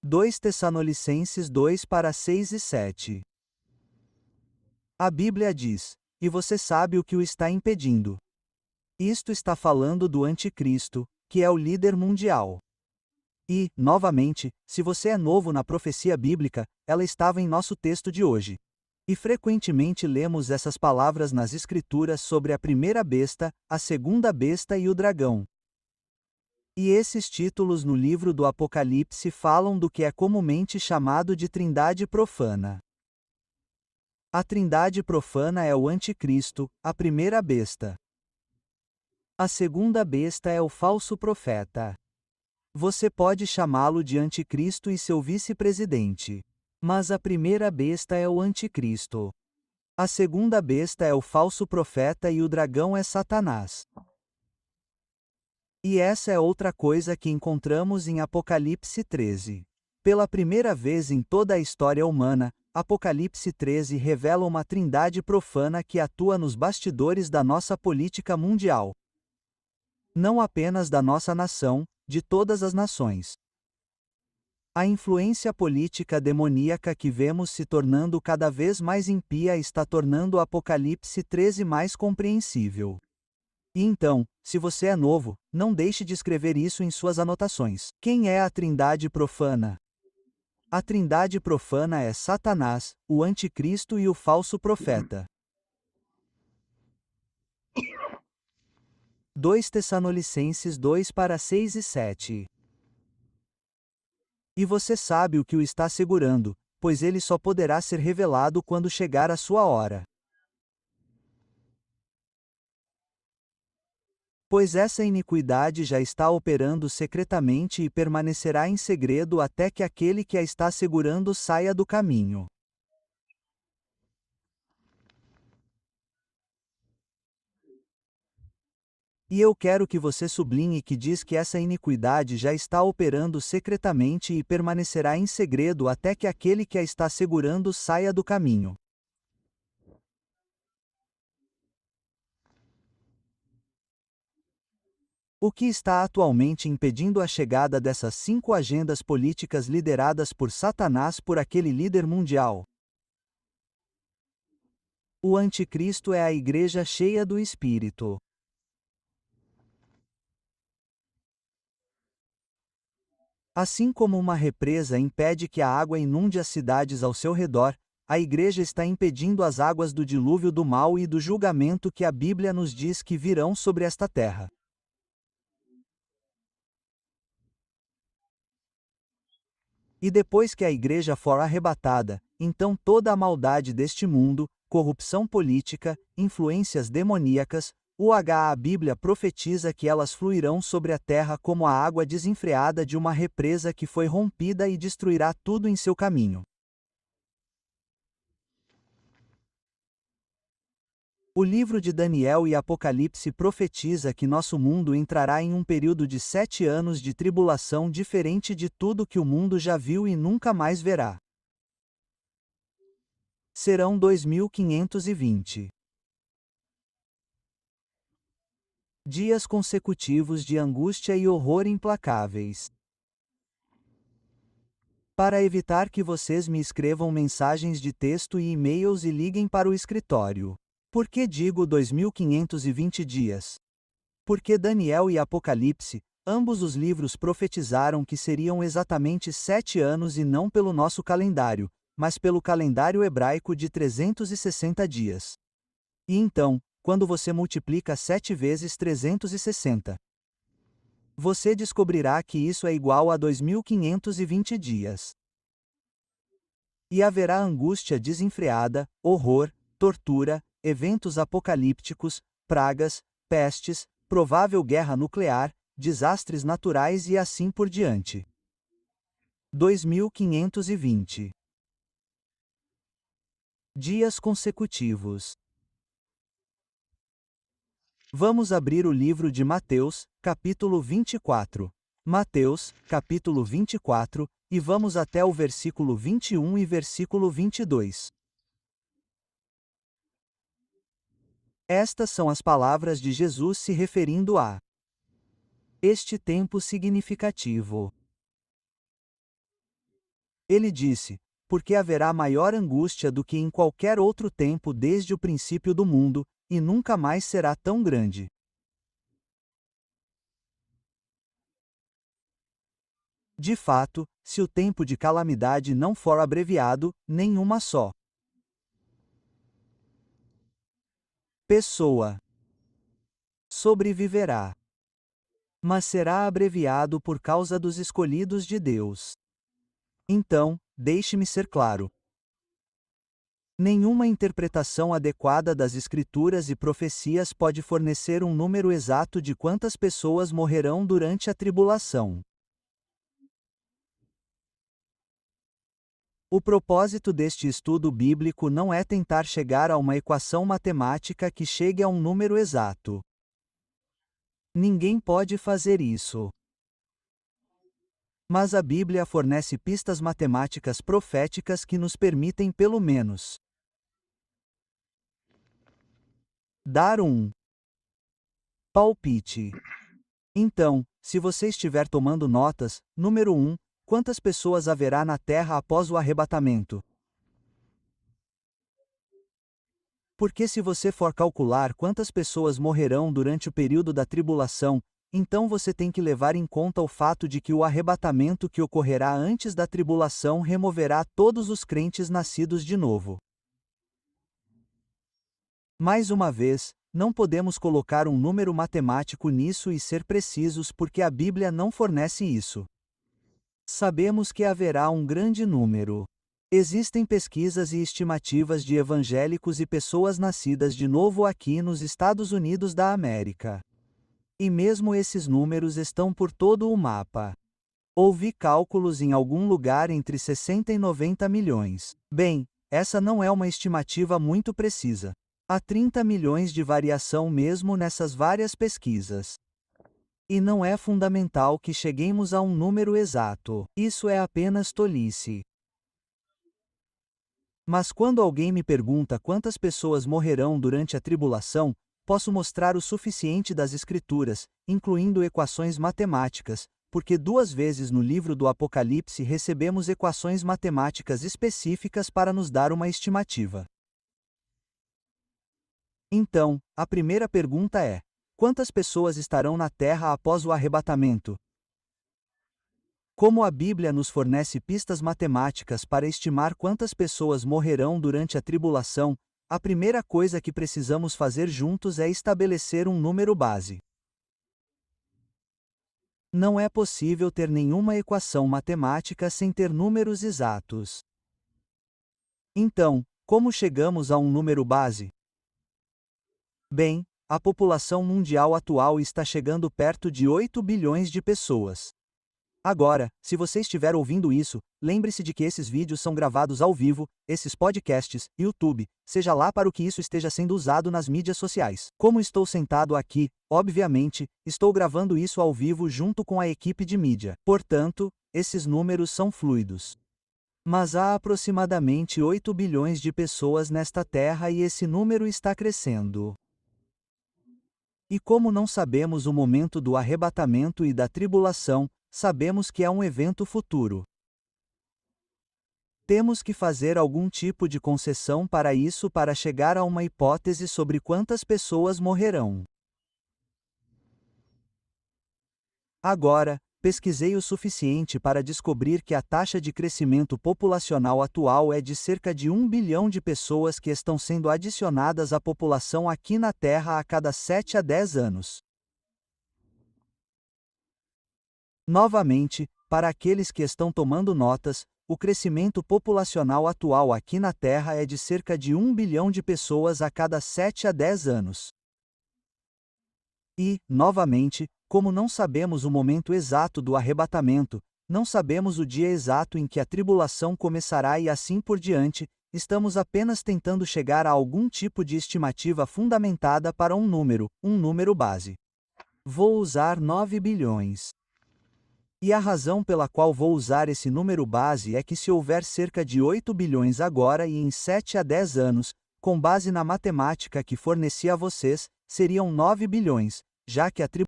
2 Tessalonicenses 2 para 6 e 7. A Bíblia diz: "E você sabe o que o está impedindo." Isto está falando do Anticristo, que é o líder mundial. E, novamente, se você é novo na profecia bíblica, ela estava em nosso texto de hoje. E frequentemente lemos essas palavras nas Escrituras sobre a primeira besta, a segunda besta e o dragão. E esses títulos no livro do Apocalipse falam do que é comumente chamado de Trindade profana. A Trindade profana é o Anticristo, a primeira besta. A segunda besta é o falso profeta. Você pode chamá-lo de Anticristo e seu vice-presidente. Mas a primeira besta é o Anticristo. A segunda besta é o falso profeta e o dragão é Satanás. E essa é outra coisa que encontramos em Apocalipse 13. Pela primeira vez em toda a história humana, Apocalipse 13 revela uma trindade profana que atua nos bastidores da nossa política mundial. Não apenas da nossa nação, de todas as nações. A influência política demoníaca que vemos se tornando cada vez mais impia está tornando o Apocalipse 13 mais compreensível. E então, se você é novo, não deixe de escrever isso em suas anotações. Quem é a Trindade profana? A Trindade profana é Satanás, o Anticristo e o falso profeta. 2 Tessalonicenses 2 para 6 e 7. E você sabe o que o está segurando, pois ele só poderá ser revelado quando chegar a sua hora. Pois essa iniquidade já está operando secretamente e permanecerá em segredo até que aquele que a está segurando saia do caminho. E eu quero que você sublinhe que diz que essa iniquidade já está operando secretamente e permanecerá em segredo até que aquele que a está segurando saia do caminho. O que está atualmente impedindo a chegada dessas 5 agendas políticas lideradas por Satanás por aquele líder mundial? O Anticristo é a igreja cheia do Espírito. Assim como uma represa impede que a água inunde as cidades ao seu redor, a igreja está impedindo as águas do dilúvio do mal e do julgamento que a Bíblia nos diz que virão sobre esta terra. E depois que a igreja for arrebatada, então toda a maldade deste mundo, corrupção política, influências demoníacas, a Bíblia profetiza que elas fluirão sobre a terra como a água desenfreada de uma represa que foi rompida e destruirá tudo em seu caminho. O livro de Daniel e Apocalipse profetiza que nosso mundo entrará em um período de 7 anos de tribulação diferente de tudo que o mundo já viu e nunca mais verá. Serão 2520 dias consecutivos de angústia e horror implacáveis. Para evitar que vocês me escrevam mensagens de texto e e-mails e liguem para o escritório. Por que digo 2520 dias? Porque Daniel e Apocalipse, ambos os livros profetizaram que seriam exatamente 7 anos e não pelo nosso calendário, mas pelo calendário hebraico de 360 dias. E então, quando você multiplica 7 vezes 360, você descobrirá que isso é igual a 2520 dias. E haverá angústia desenfreada, horror, tortura, eventos apocalípticos, pragas, pestes, provável guerra nuclear, desastres naturais e assim por diante. 2520 dias consecutivos. Vamos abrir o livro de Mateus, capítulo 24. Mateus, capítulo 24, e vamos até o versículo 21 e versículo 22. Estas são as palavras de Jesus se referindo a este tempo significativo. Ele disse: porque haverá maior angústia do que em qualquer outro tempo desde o princípio do mundo, e nunca mais será tão grande. De fato, se o tempo de calamidade não for abreviado, nenhuma só pessoa sobreviverá. Mas será abreviado por causa dos escolhidos de Deus. Então, deixe-me ser claro. Nenhuma interpretação adequada das Escrituras e profecias pode fornecer um número exato de quantas pessoas morrerão durante a tribulação. O propósito deste estudo bíblico não é tentar chegar a uma equação matemática que chegue a um número exato. Ninguém pode fazer isso. Mas a Bíblia fornece pistas matemáticas proféticas que nos permitem pelo menos dar um palpite. Então, se você estiver tomando notas, número 1, quantas pessoas haverá na Terra após o arrebatamento? Porque se você for calcular quantas pessoas morrerão durante o período da tribulação, então você tem que levar em conta o fato de que o arrebatamento que ocorrerá antes da tribulação removerá todos os crentes nascidos de novo. Mais uma vez, não podemos colocar um número matemático nisso e ser precisos porque a Bíblia não fornece isso. Sabemos que haverá um grande número. Existem pesquisas e estimativas de evangélicos e pessoas nascidas de novo aqui nos Estados Unidos da América. E mesmo esses números estão por todo o mapa. Ouvi cálculos em algum lugar entre 60 e 90 milhões. Bem, essa não é uma estimativa muito precisa. Há 30 milhões de variação mesmo nessas várias pesquisas. E não é fundamental que cheguemos a um número exato. Isso é apenas tolice. Mas quando alguém me pergunta quantas pessoas morrerão durante a tribulação, posso mostrar o suficiente das Escrituras, incluindo equações matemáticas, porque 2 vezes no livro do Apocalipse recebemos equações matemáticas específicas para nos dar uma estimativa. Então, a primeira pergunta é: quantas pessoas estarão na Terra após o arrebatamento? Como a Bíblia nos fornece pistas matemáticas para estimar quantas pessoas morrerão durante a tribulação, a primeira coisa que precisamos fazer juntos é estabelecer um número base. Não é possível ter nenhuma equação matemática sem ter números exatos. Então, como chegamos a um número base? Bem, a população mundial atual está chegando perto de 8 bilhões de pessoas. Agora, se você estiver ouvindo isso, lembre-se de que esses vídeos são gravados ao vivo, esses podcasts, YouTube, seja lá para o que isso esteja sendo usado nas mídias sociais. Como estou sentado aqui, obviamente, estou gravando isso ao vivo junto com a equipe de mídia. Portanto, esses números são fluidos. Mas há aproximadamente 8 bilhões de pessoas nesta Terra e esse número está crescendo. E como não sabemos o momento do arrebatamento e da tribulação, sabemos que é um evento futuro. Temos que fazer algum tipo de concessão para isso para chegar a uma hipótese sobre quantas pessoas morrerão. Agora, pesquisei o suficiente para descobrir que a taxa de crescimento populacional atual é de cerca de 1 bilhão de pessoas que estão sendo adicionadas à população aqui na Terra a cada 7 a 10 anos. Novamente, para aqueles que estão tomando notas, o crescimento populacional atual aqui na Terra é de cerca de 1 bilhão de pessoas a cada 7 a 10 anos. E, novamente, como não sabemos o momento exato do arrebatamento, não sabemos o dia exato em que a tribulação começará e assim por diante, estamos apenas tentando chegar a algum tipo de estimativa fundamentada para um número base. Vou usar 9 bilhões. E a razão pela qual vou usar esse número base é que se houver cerca de 8 bilhões agora e em 7 a 10 anos, com base na matemática que forneci a vocês, seriam 9 bilhões, já que a